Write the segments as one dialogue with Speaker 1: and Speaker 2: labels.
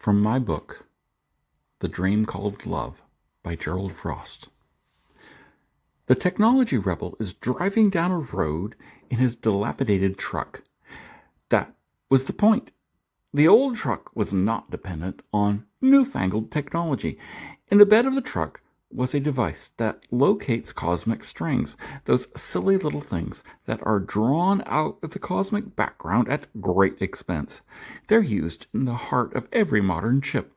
Speaker 1: From my book, The Dream Called Love by Gerald Frost. The technology rebel is driving down a road in his dilapidated truck. That was the point. The old truck was not dependent on newfangled technology. In the bed of the truck was a device that locates cosmic strings, those silly little things that are drawn out of the cosmic background at great expense. They're used in the heart of every modern chip,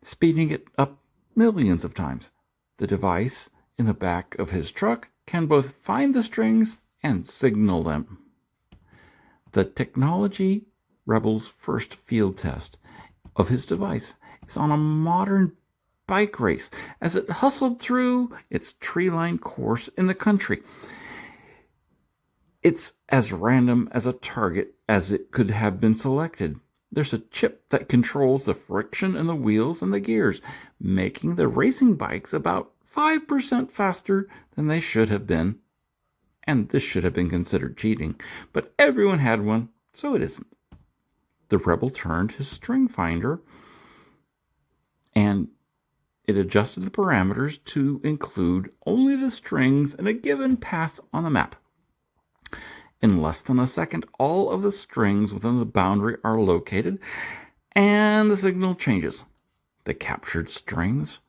Speaker 1: speeding it up millions of times. The device in the back of his truck can both find the strings and signal them. The technology rebel's first field test of his device is on a modern bike race as it hustled through its tree-lined course in the country. It's as random as a target as it could have been selected. There's a chip that controls the friction in the wheels and the gears, making the racing bikes about 5% faster than they should have been. And this should have been considered cheating, but everyone had one, so it isn't. The rebel turned his string finder and it adjusted the parameters to include only the strings in a given path on the map. In less than a second, all of the strings within the boundary are located, and the signal changes. The captured strings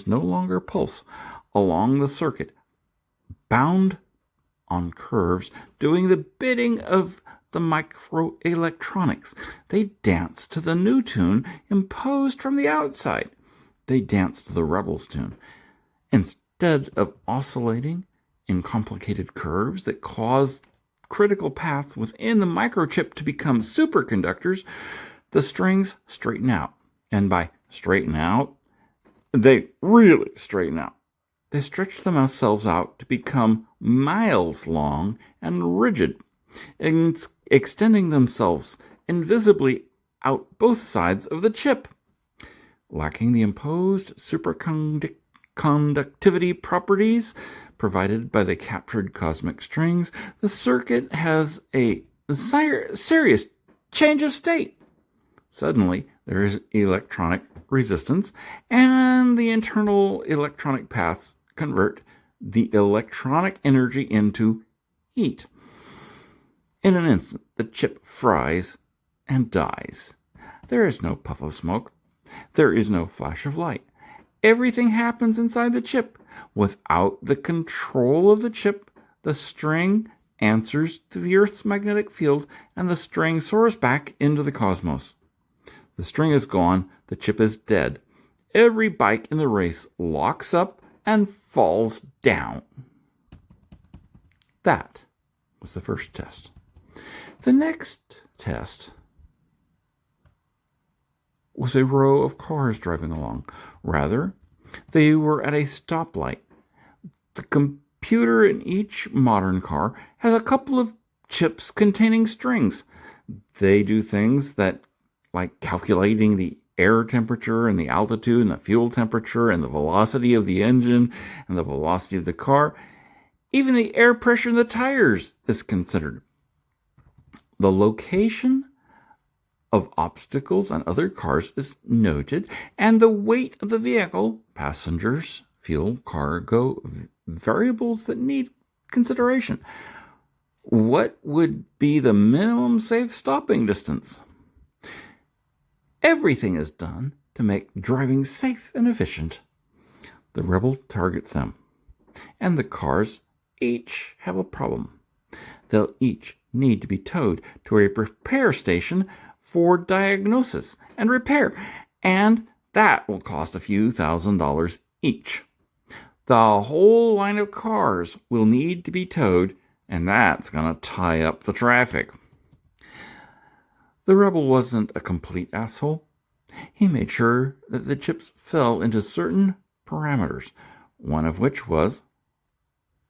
Speaker 1: no longer pulse along the circuit, bound on curves, doing the bidding of the microelectronics. They dance to the new tune imposed from the outside. They dance to the rebel's tune. Instead of oscillating in complicated curves that cause critical paths within the microchip to become superconductors, the strings straighten out. And by straighten out, they really straighten out. They stretch themselves out to become miles long and rigid, extending themselves invisibly out both sides of the chip. Lacking the imposed superconductivity properties provided by the captured cosmic strings, the circuit has a serious change of state. Suddenly, there is electronic resistance, and the internal electronic paths convert the electronic energy into heat. In an instant, the chip fries and dies. There is no puff of smoke. There is no flash of light. Everything happens inside the chip. Without the control of the chip, the string answers to the Earth's magnetic field, and the string soars back into the cosmos. The string is gone. The chip is dead. Every bike in the race locks up and falls down. That was the first test. The next test was a row of cars driving along. Rather, they were at a stoplight. The computer in each modern car has a couple of chips containing strings. They do things like calculating the air temperature and the altitude and the fuel temperature and the velocity of the engine and the velocity of the car. Even the air pressure in the tires is considered. The location of obstacles on other cars is noted, and the weight of the vehicle, passengers, fuel, cargo, variables that need consideration. What would be the minimum safe stopping distance? Everything is done to make driving safe and efficient. The rebel targets them, and the cars each have a problem. They'll each need to be towed to a repair station for diagnosis and repair, and that will cost a few $1,000s each. The whole line of cars will need to be towed, and that's going to tie up the traffic. The rebel wasn't a complete asshole. He made sure that the chips fell into certain parameters, one of which was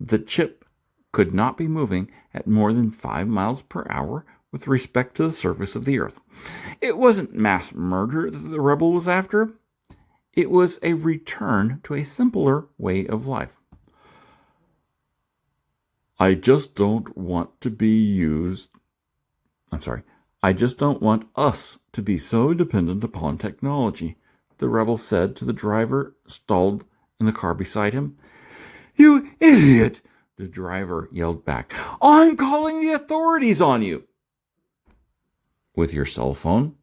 Speaker 1: the chip could not be moving at more than 5 miles per hour with respect to the surface of the Earth. It wasn't mass murder that the rebel was after. It was a return to a simpler way of life. I just don't want to be used. I just don't want us to be so dependent upon technology, the rebel said to the driver stalled in the car beside him. You idiot! The driver yelled back. I'm calling the authorities on you. With your cell phone?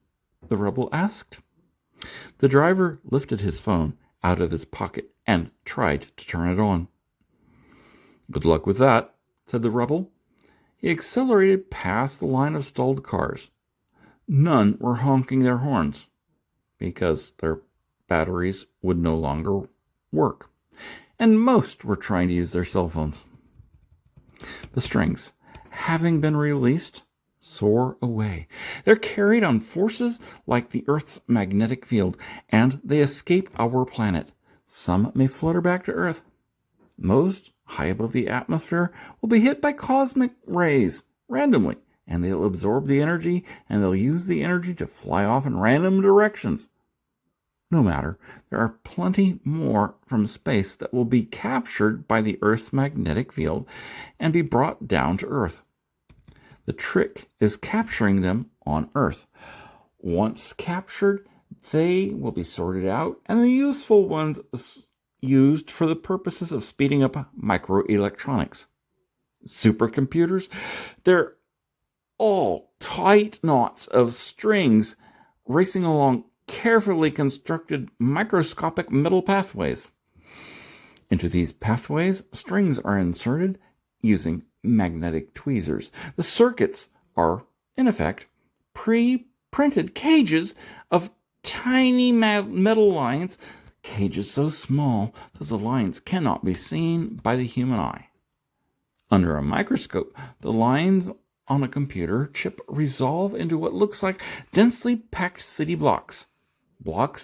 Speaker 1: The rebel asked. The driver lifted his phone out of his pocket and tried to turn it on. Good luck with that, said the rebel. He accelerated past the line of stalled cars. None were honking their horns because their batteries would no longer work, and most were trying to use their cell phones. The strings, having been released, soar away. They're carried on forces like the Earth's magnetic field, and they escape our planet. Some may flutter back to Earth. Most, high above the atmosphere, will be hit by cosmic rays randomly, and they'll absorb the energy, and they'll use the energy to fly off in random directions. No matter, there are plenty more from space that will be captured by the Earth's magnetic field and be brought down to Earth. The trick is capturing them on Earth. Once captured, they will be sorted out, and the useful ones used for the purposes of speeding up microelectronics. Supercomputers, they're all tight knots of strings racing along carefully constructed microscopic metal pathways. Into these pathways, strings are inserted using magnetic tweezers. The circuits are, in effect, pre-printed cages of tiny metal lines, cages so small that the lines cannot be seen by the human eye. Under a microscope, the lines on a computer chip resolve into what looks like densely packed city blocks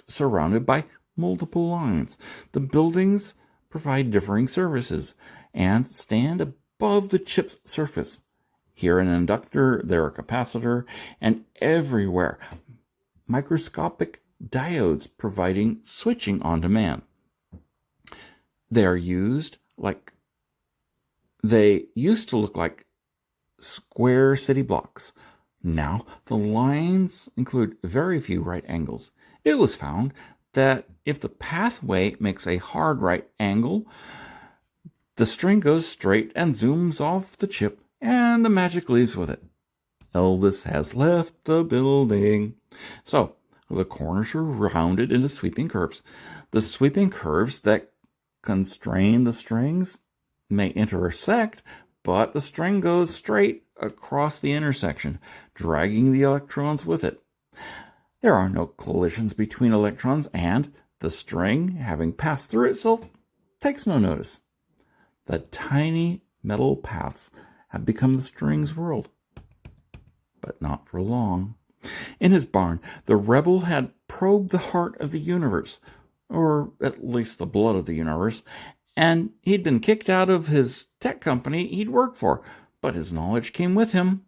Speaker 1: surrounded by multiple lines. The buildings provide differing services and stand above the chip's surface. Here an inductor, there a capacitor, and everywhere microscopic diodes providing switching on demand. They used to look like square city blocks. Now the lines include very few right angles. It was found that if the pathway makes a hard right angle, the string goes straight and zooms off the chip, and the magic leaves with it. Elvis has left the building. So the corners are rounded into sweeping curves. The sweeping curves that constrain the strings may intersect, but the string goes straight across the intersection, dragging the electrons with it. There are no collisions between electrons, and the string, having passed through itself, takes no notice. The tiny metal paths have become the string's world. But not for long. In his barn, the rebel had probed the heart of the universe, or at least the blood of the universe, and he'd been kicked out of his tech company he'd worked for, but his knowledge came with him.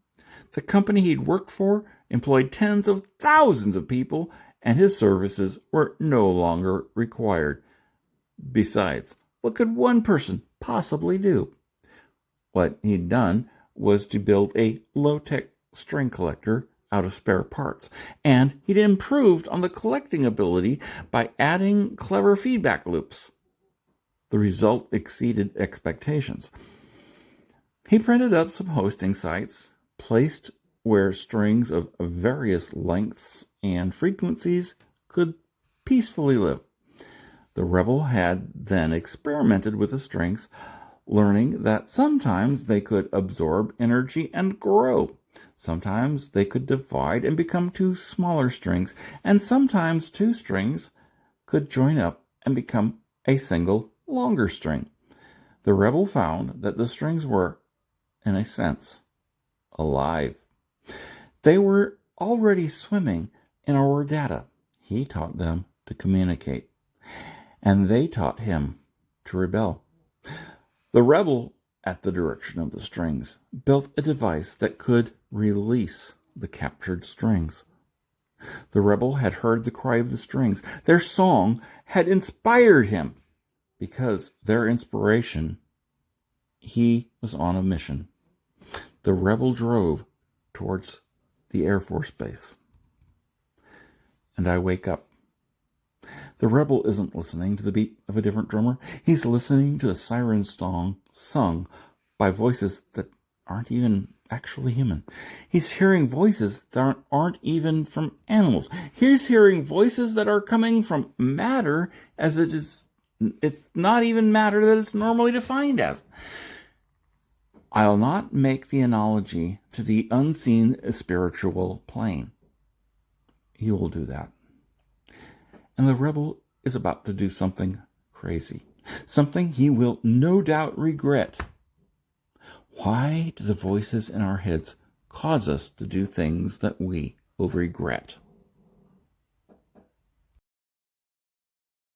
Speaker 1: The company he'd worked for employed tens of thousands of people, and his services were no longer required. Besides, what could one person possibly do? What he'd done was to build a low-tech string collector out of spare parts, and he'd improved on the collecting ability by adding clever feedback loops. The result exceeded expectations. He printed up some hosting sites, placed where strings of various lengths and frequencies could peacefully live. The rebel had then experimented with the strings, learning that sometimes they could absorb energy and grow. Sometimes they could divide and become two smaller strings, and sometimes two strings could join up and become a single longer string. The rebel found that the strings were, in a sense, alive. They were already swimming in our data. He taught them to communicate, and they taught him to rebel. The rebel, at the direction of the strings, built a device that could release the captured strings. The rebel had heard the cry of the strings. Their song had inspired him. Because their inspiration, he was on a mission. The rebel drove towards the Air Force Base. And I wake up. The rebel isn't listening to the beat of a different drummer. He's listening to a siren song sung by voices that aren't even actually human. He's hearing voices that aren't even from animals. He's hearing voices that are coming from matter as it's not even matter that it's normally defined as. I'll not make the analogy to the unseen spiritual plane. You will do that. And the rebel is about to do something crazy, something he will no doubt regret. Why do the voices in our heads cause us to do things that we will regret?